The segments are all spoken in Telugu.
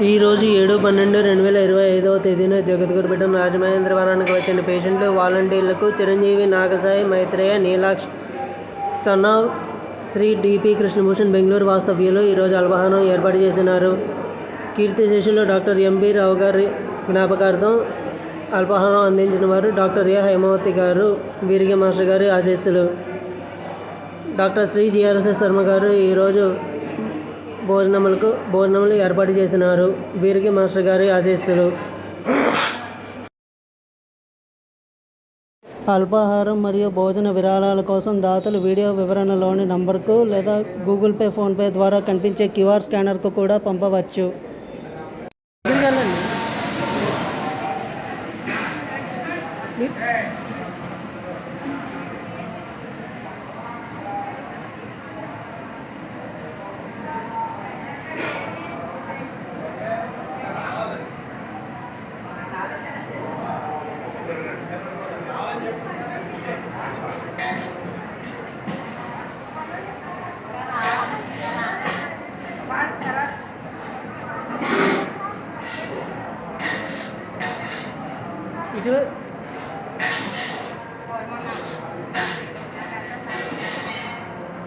ఈరోజు 7/12/2025 తేదీన జగద్గురుపీఠం రాజమహేంద్రవరానికి వచ్చిన పేషెంట్లు, వాలంటీర్లకు చిరంజీవి, నాగసాయి, మైత్రేయ, నీలాక్ష్, సన్ ఆఫ్ శ్రీ డి.పి. కృష్ణభూషణ్ బెంగళూరు వాస్తవ్యులు ఈరోజు అల్పాహారం ఏర్పాటు చేసినారు. కీర్తిశేషులు డాక్టర్ ఎం.బి. రావు గారి జ్ఞాపకార్థం అల్పాహారం అందించిన వారు డాక్టర్ ఎ. హేమావతి గారు. వీరికి మాస్టర్ గారి ఆశీస్సులు. డాక్టర్ శ్రీ జిఆర్ఎస్ శర్మ గారు ఈరోజు భోజనములు ఏర్పాటు చేసినారు. వీరికి మాస్టర్ గారి ఆశీస్సులు. అల్పాహారం మరియు భోజన విరాళాల కోసం దాతలు వీడియో వివరణలోని నంబర్కు లేదా గూగుల్ పే, ఫోన్పే ద్వారా కనిపించే క్యూఆర్ స్కానర్కు కూడా పంపవచ్చు.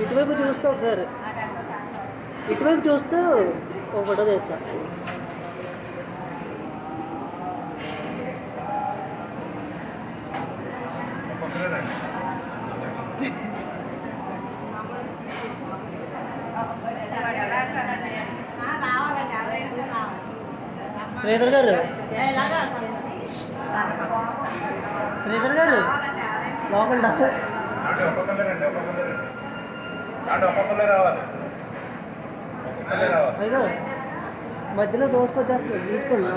ఇటువైపు చూస్తూ ఒకసారి ఇటువైపు చూస్తూ ఒక ఫోటో తీస్తా. శ్రీధర్ గారు లోపల అయితే మధ్యలో దోసుకొచ్చేస్తుంది. తీసుకోండి.